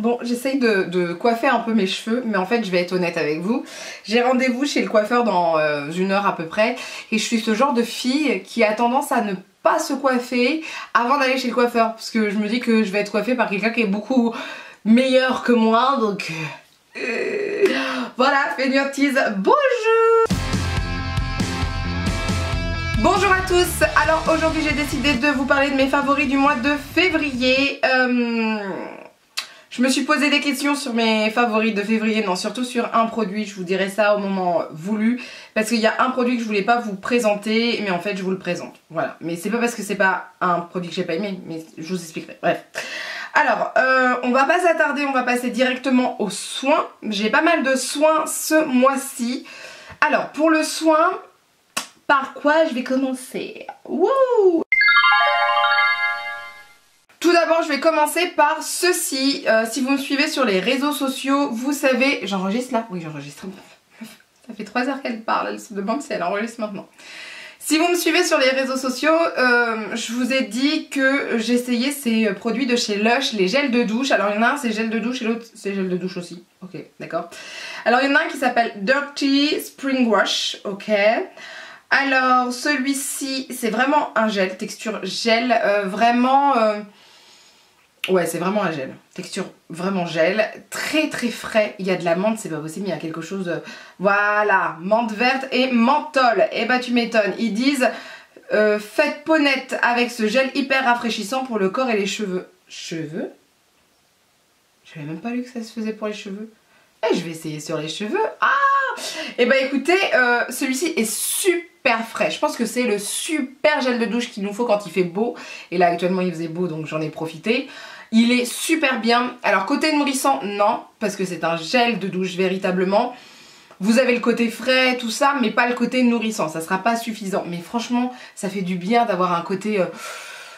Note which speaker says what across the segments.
Speaker 1: Bon, j'essaye de coiffer un peu mes cheveux, mais en fait je vais être honnête avec vous. J'ai rendez-vous chez le coiffeur dans 1 heure à peu près, et je suis ce genre de fille qui a tendance à ne pas se coiffer avant d'aller chez le coiffeur, parce que je me dis que je vais être coiffée par quelqu'un qui est beaucoup meilleur que moi, donc voilà, fainéantise, bonjour. Bonjour à tous. Alors aujourd'hui j'ai décidé de vous parler de mes favoris du mois de février. Je me suis posé des questions sur mes favoris de février, non, surtout sur un produit, je vous dirai ça au moment voulu, parce qu'il y a un produit que je voulais pas vous présenter, mais en fait je vous le présente, voilà. Mais c'est pas parce que c'est pas un produit que j'ai pas aimé, mais je vous expliquerai, bref. Alors, on va pas s'attarder, on va passer directement aux soins. J'ai pas mal de soins ce mois-ci. Alors, pour le soin, par quoi je vais commencer? Wouh! Tout d'abord, je vais commencer par ceci. Si vous me suivez sur les réseaux sociaux, vous savez... J'enregistre là? Oui, j'enregistre. Ça fait 3 heures qu'elle parle, elle se demande si elle enregistre maintenant. Si vous me suivez sur les réseaux sociaux, je vous ai dit que j'essayais ces produits de chez Lush, les gels de douche. Alors il y en a un c'est gel de douche et l'autre c'est gel de douche aussi. Ok, d'accord. Alors il y en a un qui s'appelle Dirty Spring Wash, ok. Alors celui-ci c'est vraiment un gel, texture gel, vraiment... Ouais, c'est vraiment un gel. Texture vraiment gel. Très très frais. Il y a de la menthe, c'est pas possible. Il y a quelque chose de... Voilà. Menthe verte et menthol. Et bah tu m'étonnes. Ils disent faites peau nette avec ce gel hyper rafraîchissant pour le corps et les cheveux. Cheveux? J'avais même pas lu que ça se faisait pour les cheveux. Et je vais essayer sur les cheveux. Ah! Et bah écoutez, celui-ci est super frais. Je pense que c'est le super gel de douche qu'il nous faut quand il fait beau. Et là actuellement il faisait beau donc j'en ai profité. Il est super bien. Alors côté nourrissant, non, parce que c'est un gel de douche véritablement. Vous avez le côté frais, tout ça, mais pas le côté nourrissant. Ça sera pas suffisant. Mais franchement, ça fait du bien d'avoir un côté...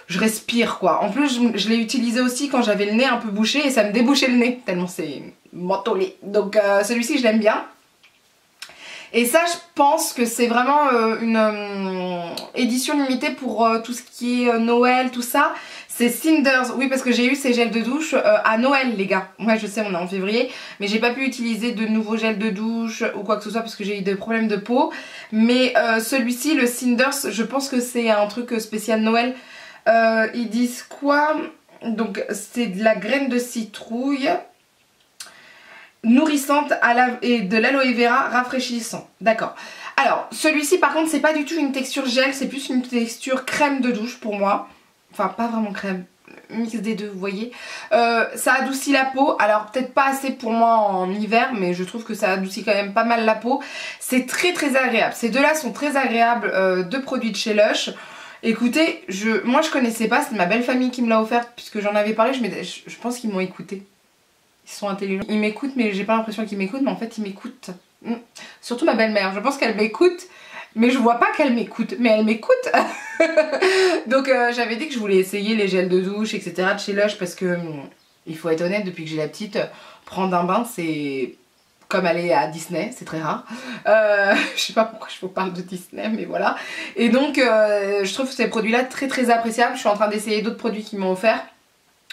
Speaker 1: je respire quoi. En plus, je l'ai utilisé aussi quand j'avais le nez un peu bouché et ça me débouchait le nez, tellement c'est mentholé. Donc celui-ci, je l'aime bien. Et ça, je pense que c'est vraiment une édition limitée pour tout ce qui est Noël, tout ça. C'est Cinders, oui parce que j'ai eu ces gels de douche à Noël les gars. Ouais je sais on est en février, mais j'ai pas pu utiliser de nouveaux gels de douche ou quoi que ce soit parce que j'ai eu des problèmes de peau. Mais celui-ci, le Cinders, je pense que c'est un truc spécial Noël. Ils disent quoi? Donc c'est de la graine de citrouille nourrissante et de l'aloe vera rafraîchissant. D'accord. Alors celui-ci par contre c'est pas du tout une texture gel, c'est plus une texture crème de douche pour moi. Enfin pas vraiment crème, mix des deux vous voyez. Ça adoucit la peau, alors peut-être pas assez pour moi en hiver, mais je trouve que ça adoucit quand même pas mal la peau. C'est très très agréable, ces deux là sont très agréables, deux produits de chez Lush. Écoutez, moi je connaissais pas, c'est ma belle famille qui me l'a offert puisque j'en avais parlé, je pense qu'ils m'ont écouté. Ils sont intelligents. Ils m'écoutent mais j'ai pas l'impression qu'ils m'écoutent, mais en fait ils m'écoutent. Surtout ma belle-mère, je pense qu'elle m'écoute. Mais je vois pas qu'elle m'écoute, mais elle m'écoute. Donc j'avais dit que je voulais essayer les gels de douche, etc. de chez Lush parce que, il faut être honnête, depuis que j'ai la petite, prendre un bain c'est comme aller à Disney, c'est très rare. Je sais pas pourquoi je vous parle de Disney, mais voilà. Et donc je trouve ces produits-là très très appréciables. Je suis en train d'essayer d'autres produits qu'ils m'ont offert.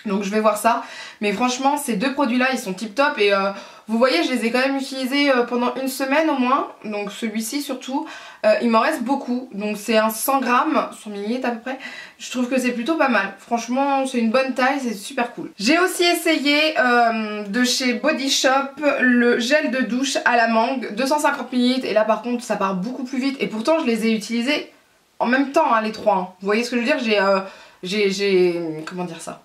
Speaker 1: Donc je vais voir ça. Mais franchement ces deux produits-là ils sont tip top et... vous voyez, je les ai quand même utilisés pendant 1 semaine au moins. Donc celui-ci surtout, il m'en reste beaucoup. Donc c'est un 100 grammes, 100 ml à peu près. Je trouve que c'est plutôt pas mal. Franchement, c'est une bonne taille, c'est super cool. J'ai aussi essayé de chez Body Shop le gel de douche à la mangue, 250 ml. Et là par contre, ça part beaucoup plus vite. Et pourtant, je les ai utilisés en même temps, hein, les trois. Hein. Vous voyez ce que je veux dire? Comment dire ça?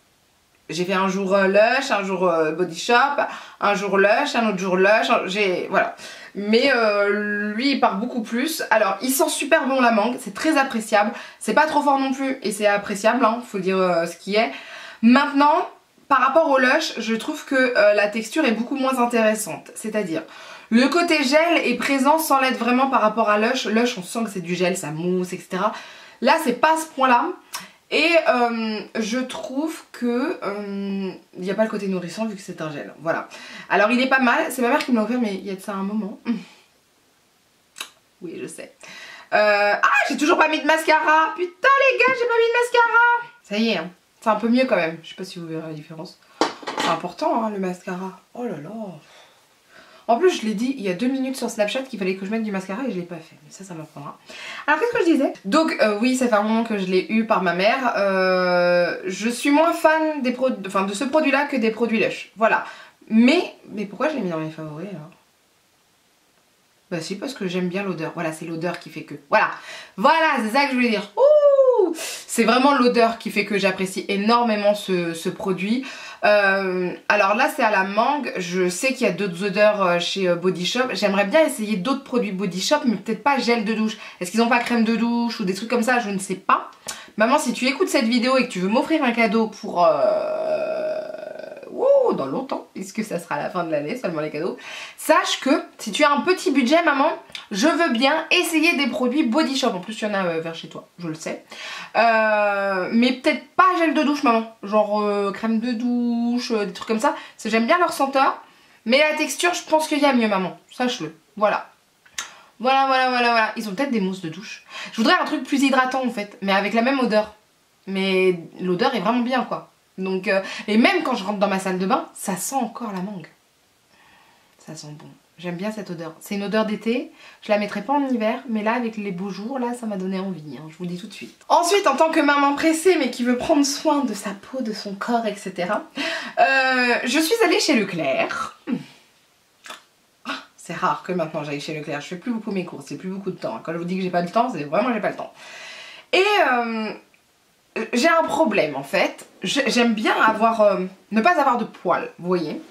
Speaker 1: J'ai fait un jour Lush, un jour Body Shop, un jour Lush, un autre jour Lush, voilà. Mais lui il part beaucoup plus. Alors il sent super bon la mangue, c'est très appréciable. C'est pas trop fort non plus et c'est appréciable, hein, faut dire ce qui est. Maintenant, par rapport au Lush, je trouve que la texture est beaucoup moins intéressante. C'est-à-dire, le côté gel est présent sans l'être vraiment par rapport à Lush. Lush on sent que c'est du gel, ça mousse, etc. Là c'est pas à ce point-là. Et je trouve que il n'y a pas le côté nourrissant vu que c'est un gel. Voilà. Alors il est pas mal. C'est ma mère qui me l'a offert mais il y a de ça un moment. Oui je sais. Ah j'ai toujours pas mis de mascara. Putain les gars j'ai pas mis de mascara. Ça y est hein. C'est un peu mieux quand même. Je sais pas si vous verrez la différence. C'est important, hein, le mascara. Oh là là. En plus, je l'ai dit il y a 2 minutes sur Snapchat qu'il fallait que je mette du mascara et je l'ai pas fait. Mais ça m'apprendra. Alors, qu'est-ce que je disais? Donc, oui, ça fait un moment que je l'ai eu par ma mère. Je suis moins fan des de ce produit-là que des produits Lush. Voilà. Mais pourquoi je l'ai mis dans mes favoris alors? Bah si, parce que j'aime bien l'odeur. Voilà, c'est l'odeur qui fait que... Voilà, c'est ça que je voulais dire. Ouh, c'est vraiment l'odeur qui fait que j'apprécie énormément ce produit. Alors là, c'est à la mangue. Je sais qu'il y a d'autres odeurs chez Body Shop. J'aimerais bien essayer d'autres produits Body Shop, mais peut-être pas gel de douche. Est-ce qu'ils n'ont pas crème de douche ou des trucs comme ça? Je ne sais pas. Maman, si tu écoutes cette vidéo et que tu veux m'offrir un cadeau pour... dans longtemps, puisque ça sera à la fin de l'année seulement les cadeaux, sache que si tu as un petit budget, maman, je veux bien essayer des produits Body Shop. En plus il y en a vers chez toi, je le sais, mais peut-être pas gel de douche, maman, genre crème de douche, des trucs comme ça, parce que j'aime bien leur senteur, mais la texture je pense qu'il y a mieux, maman, sache-le. Voilà. Ils ont peut-être des mousses de douche. Je voudrais un truc plus hydratant en fait, mais avec la même odeur, mais l'odeur est vraiment bien quoi. Donc, et même quand je rentre dans ma salle de bain, ça sent encore la mangue. Ça sent bon. J'aime bien cette odeur. C'est une odeur d'été. Je la mettrai pas en hiver, mais là, avec les beaux jours, là, ça m'a donné envie. Hein, je vous le dis tout de suite. Ensuite, en tant que maman pressée, mais qui veut prendre soin de sa peau, de son corps, etc. Je suis allée chez Leclerc. C'est rare que maintenant j'aille chez Leclerc. Je fais plus beaucoup mes courses. C'est plus beaucoup de temps. Quand je vous dis que j'ai pas le temps, c'est vraiment j'ai pas le temps. Et j'ai un problème en fait. J'aime bien avoir ne pas avoir de poils, vous voyez.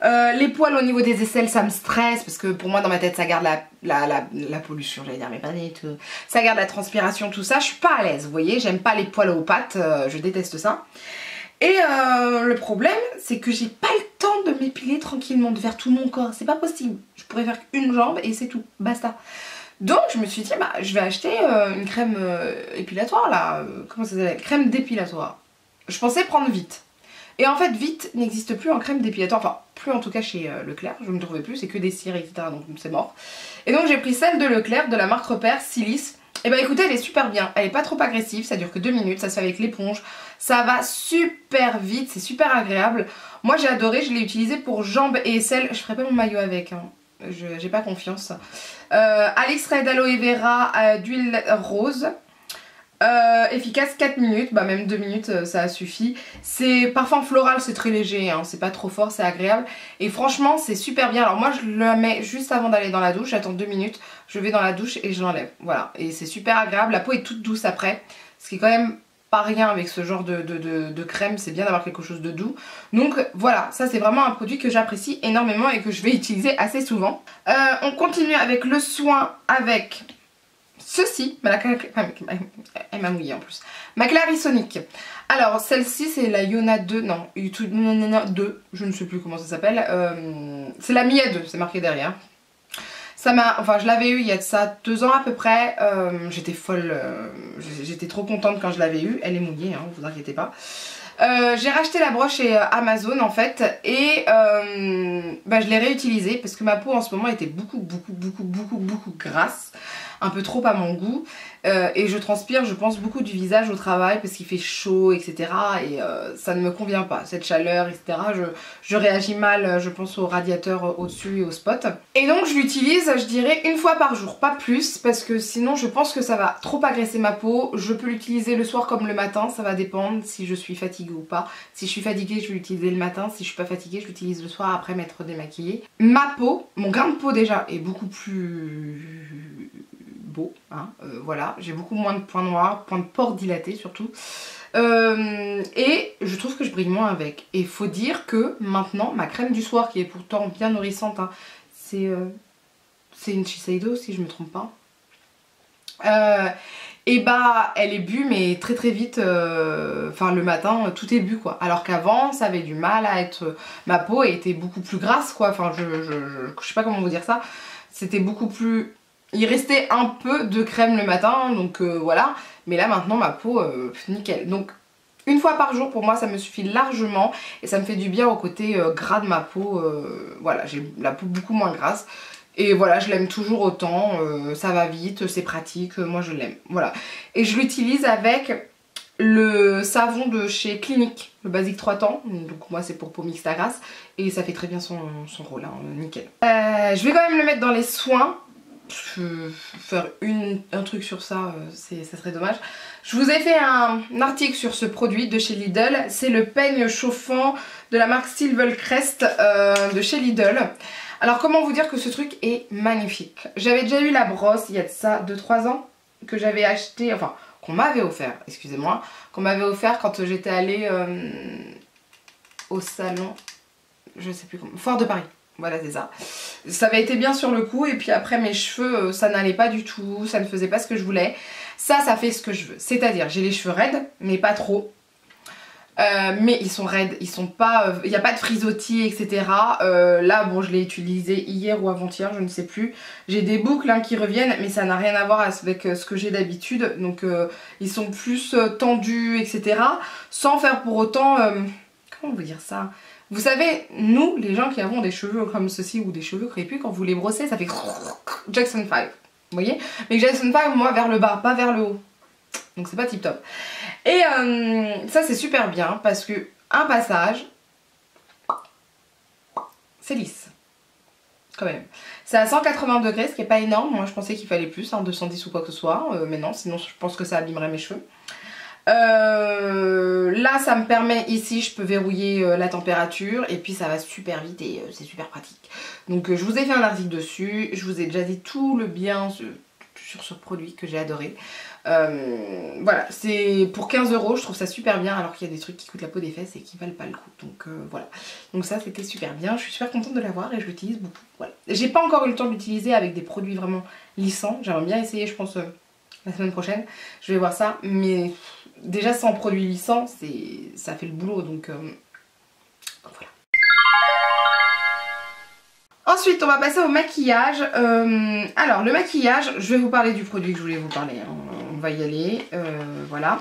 Speaker 1: Les poils au niveau des aisselles, ça me stresse parce que pour moi dans ma tête ça garde la pollution, j'allais dire, mais pas du tout. Ça garde la transpiration, tout ça. Je suis pas à l'aise, vous voyez. J'aime pas les poils aux pattes, je déteste ça. Et le problème, c'est que j'ai pas le temps de m'épiler tranquillement, de faire tout mon corps. C'est pas possible. Je pourrais faire qu'une jambe et c'est tout, basta. Donc je me suis dit, bah, je vais acheter une crème épilatoire là, comment ça s'appelle? Crème dépilatoire. Je pensais prendre Vite. Et en fait Vite n'existe plus en crème dépilatoire, enfin plus en tout cas chez Leclerc, je ne trouvais plus, c'est que des cires etc. donc c'est mort. Et donc j'ai pris celle de Leclerc, de la marque Repère, Silice. Et bah écoutez, elle est super bien, elle est pas trop agressive, ça dure que 2 minutes, ça se fait avec l'éponge, ça va super vite, c'est super agréable. Moi j'ai adoré, je l'ai utilisé pour jambes et aisselles, je ferai pas mon maillot avec, hein. J'ai pas confiance. À l'extrait d'aloe vera, d'huile rose. Efficace 4 minutes, bah même 2 minutes ça suffit. C'est parfum floral, c'est très léger, hein, c'est pas trop fort, c'est agréable. Et franchement c'est super bien. Alors moi je le mets juste avant d'aller dans la douche, j'attends 2 minutes, je vais dans la douche et je l'enlève. Voilà, et c'est super agréable, la peau est toute douce après. Ce qui est quand même pas rien avec ce genre de crème, c'est bien d'avoir quelque chose de doux. Donc voilà, ça c'est vraiment un produit que j'apprécie énormément et que je vais utiliser assez souvent. On continue avec le soin avec ceci, elle m'a mouillé en plus. Ma Clarisonic. Alors celle-ci c'est la Iona 2, non, 2, je ne sais plus comment ça s'appelle. C'est la Mia 2, c'est marqué derrière. Ça m'a, enfin je l'avais eu il y a de ça 2 ans à peu près, j'étais folle, j'étais trop contente quand je l'avais eu, elle est mouillée, hein, vous inquiétez pas. J'ai racheté la broche chez Amazon en fait et bah, je l'ai réutilisée parce que ma peau en ce moment était beaucoup grasse, un peu trop à mon goût et je transpire je pense beaucoup du visage au travail parce qu'il fait chaud etc et ça ne me convient pas, cette chaleur etc, je réagis mal je pense au radiateur au-dessus et au spot et donc je l'utilise je dirais 1 fois par jour, pas plus parce que sinon je pense que ça va trop agresser ma peau. Je peux l'utiliser le soir comme le matin, ça va dépendre si je suis fatiguée ou pas. Si je suis fatiguée je vais l'utiliser le matin, si je suis pas fatiguée je l'utilise le soir après m'être démaquillée. Ma peau, mon grain de peau déjà est beaucoup plus beau, hein, voilà, j'ai beaucoup moins de points noirs, points de pores dilatés surtout, et je trouve que je brille moins avec. Et faut dire que maintenant ma crème du soir qui est pourtant bien nourrissante, hein, c'est une Shiseido si je me trompe pas, et bah elle est bu mais très vite, enfin le matin tout est bu quoi, alors qu'avant ça avait du mal à être, ma peau était beaucoup plus grasse quoi, enfin je sais pas comment vous dire ça, c'était beaucoup plus... Il restait un peu de crème le matin, donc voilà. Mais là maintenant ma peau, nickel. Donc 1 fois par jour pour moi ça me suffit largement. Et ça me fait du bien au côté gras de ma peau. Voilà, j'ai la peau beaucoup moins grasse. Et voilà, je l'aime toujours autant. Ça va vite, c'est pratique, moi je l'aime. Voilà. Et je l'utilise avec le savon de chez Clinique, le basique 3 temps, donc moi c'est pour peau mixte à grasse, et ça fait très bien son rôle, hein, nickel. Je vais quand même le mettre dans les soins, faire un truc sur ça, ça serait dommage. Je vous ai fait un article sur ce produit de chez Lidl, c'est le peigne chauffant de la marque Silvercrest de chez Lidl. Alors comment vous dire que ce truc est magnifique. J'avais déjà eu la brosse il y a de ça 2-3 ans, que j'avais acheté, enfin qu'on m'avait offert, excusez-moi, qu'on m'avait offert quand j'étais allée au salon, je sais plus comment, Foire de Paris. Voilà, c'est ça. Ça avait été bien sur le coup, et puis après mes cheveux, ça n'allait pas du tout, ça ne faisait pas ce que je voulais. Ça fait ce que je veux. C'est-à-dire, j'ai les cheveux raides, mais pas trop. Mais ils sont raides, ils sont pas, il n'y a pas de frisottis, etc. Là, bon, je l'ai utilisé hier ou avant-hier, je ne sais plus. J'ai des boucles hein, qui reviennent, mais ça n'a rien à voir avec ce que j'ai d'habitude. Donc, ils sont plus tendus, etc. Sans faire pour autant, comment vous dire ça? Vous savez, nous, les gens qui avons des cheveux comme ceci ou des cheveux crépus, quand vous les brossez, ça fait Jackson 5. Vous voyez? Mais Jackson 5, moi, vers le bas, pas vers le haut. Donc c'est pas tip top. Et ça c'est super bien parce que un passage, c'est lisse. Quand même. C'est à 180 degrés, ce qui est pas énorme. Moi je pensais qu'il fallait plus, hein, 210 ou quoi que ce soit. Mais non, sinon je pense que ça abîmerait mes cheveux. Là ça me permet, ici je peux verrouiller la température et puis ça va super vite et c'est super pratique. Donc je vous ai fait un article dessus, je vous ai déjà dit tout le bien sur ce produit que j'ai adoré. Voilà, c'est pour 15 €, je trouve ça super bien alors qu'il y a des trucs qui coûtent la peau des fesses et qui valent pas le coup. Donc voilà, donc ça c'était super bien, je suis super contente de l'avoir et je l'utilise beaucoup. Voilà. J'ai pas encore eu le temps de l'utiliser avec des produits vraiment lissants, j'aimerais bien essayer je pense la semaine prochaine, je vais voir ça, mais déjà sans produit lissant, ça fait le boulot donc voilà. Ensuite on va passer au maquillage. Alors le maquillage, je vais vous parler du produit que je voulais vous parler, hein. On va y aller, voilà.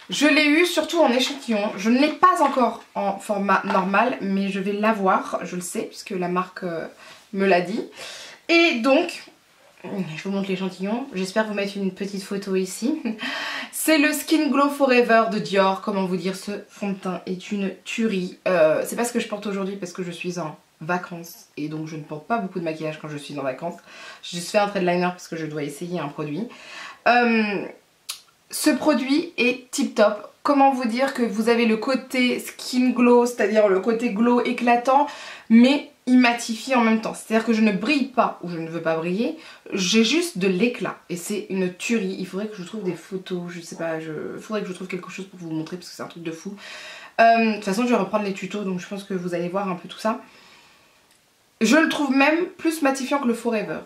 Speaker 1: Je l'ai eu surtout en échantillon, je ne l'ai pas encore en format normal mais je vais l'avoir, je le sais puisque la marque me l'a dit. Et donc, je vous montre l'échantillon, j'espère vous mettre une petite photo ici. C'est le Skin Glow Forever de Dior, comment vous dire, ce fond de teint est une tuerie. C'est pas ce que je porte aujourd'hui parce que je suis en vacances et donc je ne porte pas beaucoup de maquillage quand je suis en vacances. J'ai juste fait un trait de liner parce que je dois essayer un produit. Ce produit est tip top. Comment vous dire que vous avez le côté skin glow, c'est-à-dire le côté glow éclatant, mais il matifie en même temps. C'est-à-dire que je ne brille pas ou je ne veux pas briller, j'ai juste de l'éclat et c'est une tuerie. Il faudrait que je trouve des photos, je sais pas, il faudrait que je trouve quelque chose pour vous montrer parce que c'est un truc de fou. De toute façon je vais reprendre les tutos donc je pense que vous allez voir un peu tout ça. Je le trouve même plus matifiant que le Forever.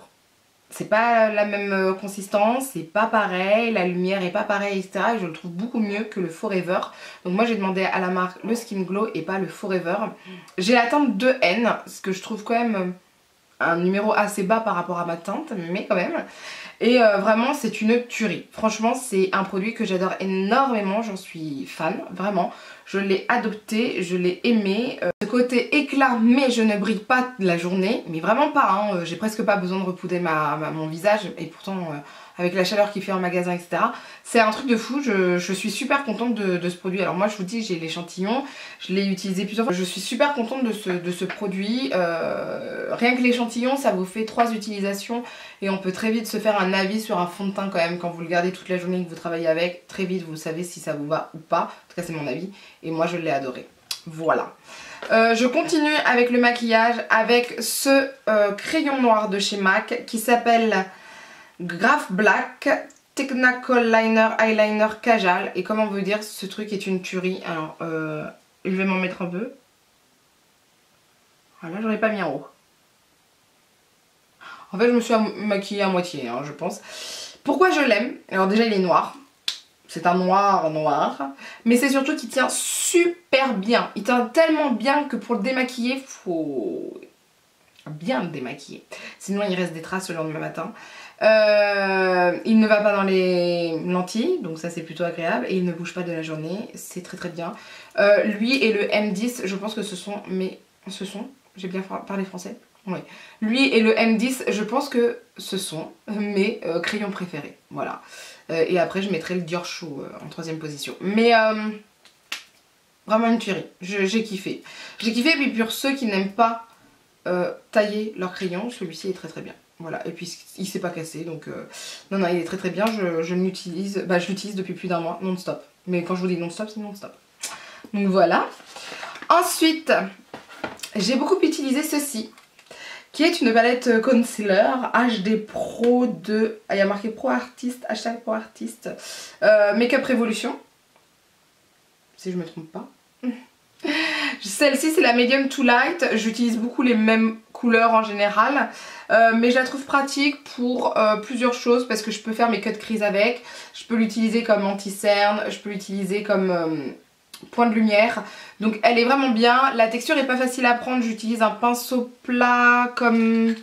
Speaker 1: C'est pas la même consistance, c'est pas pareil, la lumière est pas pareille, etc. Et je le trouve beaucoup mieux que le Forever. Donc moi j'ai demandé à la marque le Skin Glow et pas le Forever. J'ai la teinte 2N, ce que je trouve quand même un numéro assez bas par rapport à ma teinte, mais quand même. Et vraiment c'est une tuerie. Franchement c'est un produit que j'adore énormément, j'en suis fan, vraiment. Je l'ai adopté, je l'ai aimé. Ce côté éclat, mais je ne brille pas la journée, mais vraiment pas, hein. J'ai presque pas besoin de repoudrer mon visage, et pourtant avec la chaleur qu'il fait en magasin, etc. C'est un truc de fou, je suis super contente de ce produit. Alors moi je vous dis, j'ai l'échantillon, je l'ai utilisé plusieurs fois. Je suis super contente de ce produit. Rien que l'échantillon, ça vous fait 3 utilisations, et on peut très vite se faire un avis sur un fond de teint quand même. Quand vous le gardez toute la journée et que vous travaillez avec, très vite vous savez si ça vous va ou pas. En tout cas c'est mon avis, et moi je l'ai adoré. Voilà. Je continue avec le maquillage avec ce crayon noir de chez MAC qui s'appelle Graph Black Technical Liner Eyeliner Kajal. Et comment vous dire, ce truc est une tuerie. Alors je vais m'en mettre un peu. Voilà, j'en ai pas mis en haut. En fait je me suis maquillée à moitié, hein, je pense. Pourquoi je l'aime? Alors déjà il est noir. C'est un noir noir, mais c'est surtout qu'il tient super bien. Il tient tellement bien que pour le démaquiller, faut bien le démaquiller. Sinon il reste des traces le lendemain matin. Il ne va pas dans les lentilles, donc ça c'est plutôt agréable. Et il ne bouge pas de la journée, c'est très très bien. Lui et le M10, je pense que j'ai bien parlé français. Oui. Lui et le M10, je pense que ce sont mes crayons préférés. Voilà. Et après, je mettrai le Dior Chou en 3e position. Mais vraiment une tuerie. J'ai kiffé. J'ai kiffé, et puis pour ceux qui n'aiment pas tailler leurs crayons, celui-ci est très très bien. Voilà, et puis il s'est pas cassé, donc non, il est très très bien. Je l'utilise depuis plus d'1 mois, non-stop. Mais quand je vous dis non-stop, c'est non-stop. Donc voilà. Ensuite, j'ai beaucoup utilisé ceci, qui est une palette concealer HD Pro de... Ah, il y a marqué Pro Artist, hashtag Pro Artist, Make-up Révolution, si je me trompe pas. Celle-ci c'est la medium to light, j'utilise beaucoup les mêmes couleurs en général, mais je la trouve pratique pour plusieurs choses, parce que je peux faire mes cut crease avec, je peux l'utiliser comme anti-cerne, je peux l'utiliser comme point de lumière, donc elle est vraiment bien. La texture est pas facile à prendre, j'utilise un pinceau plat comme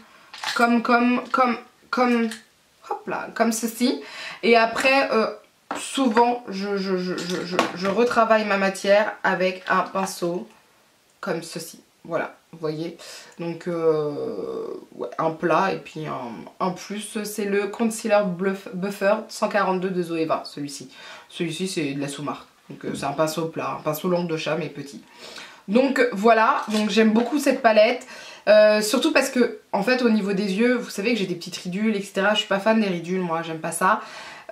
Speaker 1: ceci, et après souvent je retravaille ma matière avec un pinceau comme ceci, voilà, vous voyez. Donc ouais, un plat, et puis un plus, c'est le Concealer Buffer 142 de Zoeva, celui-ci c'est de la sous-marque, donc c'est un pinceau plat, un pinceau langue de chat mais petit. Donc voilà, donc j'aime beaucoup cette palette. Surtout parce que en fait au niveau des yeux, vous savez que j'ai des petites ridules etc, je suis pas fan des ridules, moi j'aime pas ça,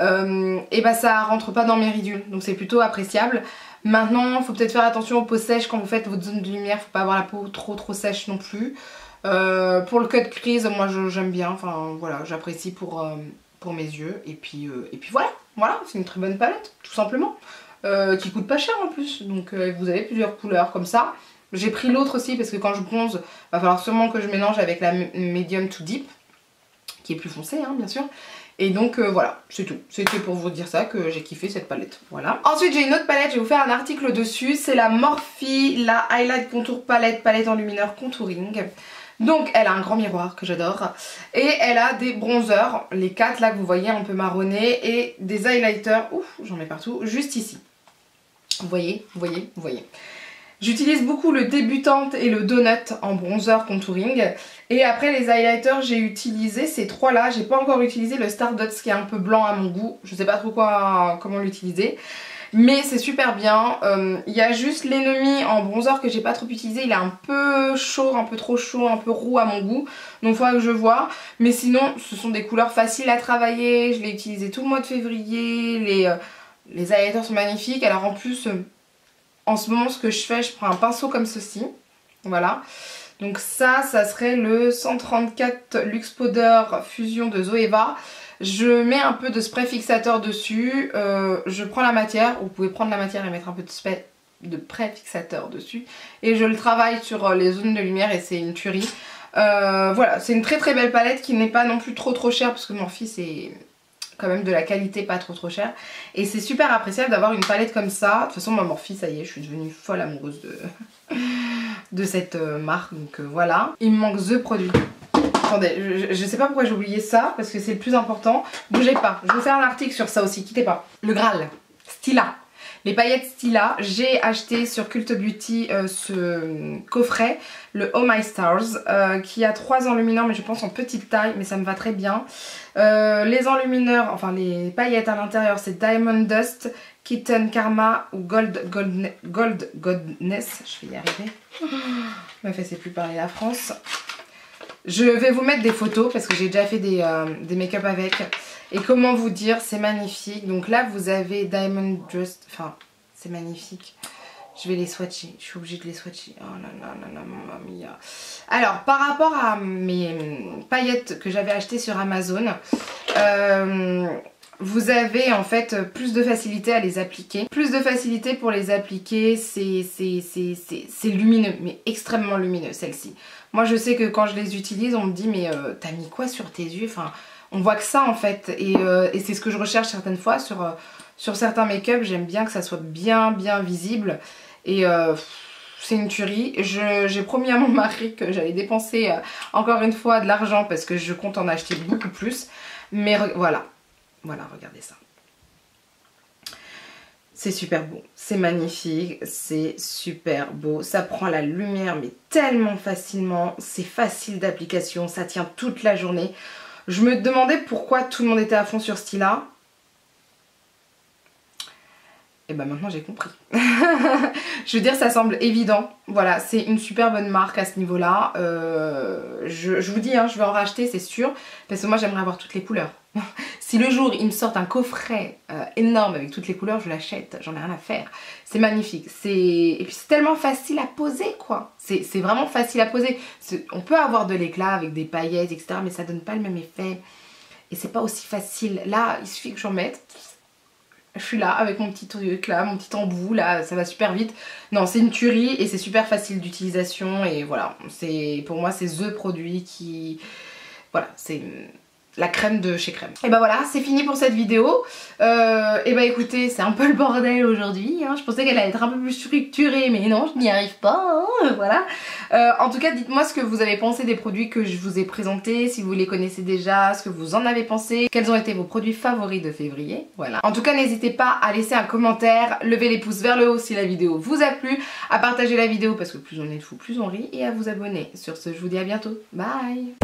Speaker 1: et bah ça rentre pas dans mes ridules, donc c'est plutôt appréciable. Maintenant il faut peut-être faire attention aux peaux sèches quand vous faites votre zone de lumière, faut pas avoir la peau trop sèche non plus. Pour le cut crease, moi j'aime bien, enfin voilà, j'apprécie pour mes yeux, et puis voilà, c'est une très bonne palette tout simplement, qui coûte pas cher en plus, donc vous avez plusieurs couleurs comme ça. J'ai pris l'autre aussi parce que quand je bronze, va falloir sûrement que je mélange avec la medium to deep, qui est plus foncée hein, bien sûr. Et donc voilà, c'est tout. C'était pour vous dire ça, que j'ai kiffé cette palette. Voilà. Ensuite j'ai une autre palette, je vais vous faire un article dessus. C'est la Morphe, la Highlight Contour Palette, palette enlumineur contouring. Donc elle a un grand miroir que j'adore. Et elle a des bronzers, les 4 là que vous voyez un peu marronnés. Et des highlighters, ouf j'en mets partout, juste ici. Vous voyez. J'utilise beaucoup le Débutante et le Donut en bronzer contouring. Et après les highlighters, j'ai utilisé ces 3 là. J'ai pas encore utilisé le Stardust qui est un peu blanc à mon goût. Je sais pas trop comment l'utiliser. Mais c'est super bien. Il y a juste l'Enemy en bronzer que j'ai pas trop utilisé. Il est un peu chaud, un peu trop chaud, un peu roux à mon goût. Donc il faudra que je vois. Mais sinon, ce sont des couleurs faciles à travailler. Je l'ai utilisé tout le mois de février. Les highlighters sont magnifiques. Alors en plus... En ce moment ce que je fais, je prends un pinceau comme ceci, voilà. Donc ça serait le 134 Luxe Powder Fusion de Zoeva. Je mets un peu de spray fixateur dessus, je prends la matière, vous pouvez prendre la matière et mettre un peu de spray fixateur dessus. Et je le travaille sur les zones de lumière et c'est une tuerie. Voilà, c'est une très très belle palette qui n'est pas non plus trop chère parce que Morphe c'est... quand même de la qualité pas trop cher, et c'est super appréciable d'avoir une palette comme ça. De toute façon ma Morphe, ça y est, je suis devenue folle amoureuse de cette marque, donc voilà. Il me manque The produit. Attendez, je sais pas pourquoi j'ai oublié ça, parce que c'est le plus important. Bougez pas, je vais vous faire un article sur ça aussi, quittez pas. Le Graal, Stila. Les paillettes Stila, j'ai acheté sur Cult Beauty ce coffret, le Oh My Stars, qui a 3 enlumineurs, mais je pense en petite taille, mais ça me va très bien. Les enlumineurs, enfin les paillettes à l'intérieur, c'est Diamond Dust, Kitten Karma ou Gold Godness, je vais y arriver. Ma fesse c'est plus parler la France. Je vais vous mettre des photos parce que j'ai déjà fait des make-up avec. Et comment vous dire, c'est magnifique. Donc là vous avez Diamond Dust, enfin c'est magnifique. Je vais les swatcher, je suis obligée de les swatcher. Oh là là là là, mamma mia. Alors par rapport à mes paillettes que j'avais achetées sur Amazon, vous avez en fait plus de facilité à les appliquer. Plus de facilité pour les appliquer, c'est lumineux, mais extrêmement lumineux celle-ci. Moi je sais que quand je les utilise, on me dit mais t'as mis quoi sur tes yeux? Enfin, on voit que ça en fait, et c'est ce que je recherche certaines fois sur certains make-up. J'aime bien que ça soit bien visible, et c'est une tuerie. J'ai promis à mon mari que j'allais dépenser encore une fois de l'argent parce que je compte en acheter beaucoup plus, mais voilà, regardez ça. C'est super beau, c'est magnifique, c'est super beau. Ça prend la lumière mais tellement facilement, c'est facile d'application, ça tient toute la journée. Je me demandais pourquoi tout le monde était à fond sur ce style-là. Et bah maintenant j'ai compris. Je veux dire, ça semble évident. Voilà, c'est une super bonne marque à ce niveau-là. Je vous dis, hein, je vais en racheter, c'est sûr. Parce que moi j'aimerais avoir toutes les couleurs. Si le jour ils me sortent un coffret énorme avec toutes les couleurs, je l'achète. J'en ai rien à faire. C'est magnifique. Et puis c'est tellement facile à poser, quoi. C'est vraiment facile à poser. On peut avoir de l'éclat avec des paillettes, etc. Mais ça donne pas le même effet. Et c'est pas aussi facile. Là, il suffit que j'en mette. Je suis là avec mon petit truc là, mon petit embout là, ça va super vite. Non, c'est une tuerie et c'est super facile d'utilisation et voilà, pour moi c'est THE produit qui... Voilà, c'est la crème de chez Crème. Et bah voilà, c'est fini pour cette vidéo. Et bah écoutez, c'est un peu le bordel aujourd'hui, hein. Je pensais qu'elle allait être un peu plus structurée, mais non, je n'y arrive pas, hein. Voilà. En tout cas, dites-moi ce que vous avez pensé des produits que je vous ai présentés, si vous les connaissez déjà, ce que vous en avez pensé, quels ont été vos produits favoris de février, voilà. En tout cas, n'hésitez pas à laisser un commentaire, lever les pouces vers le haut si la vidéo vous a plu, à partager la vidéo parce que plus on est de fous, plus on rit, et à vous abonner. Sur ce, je vous dis à bientôt. Bye!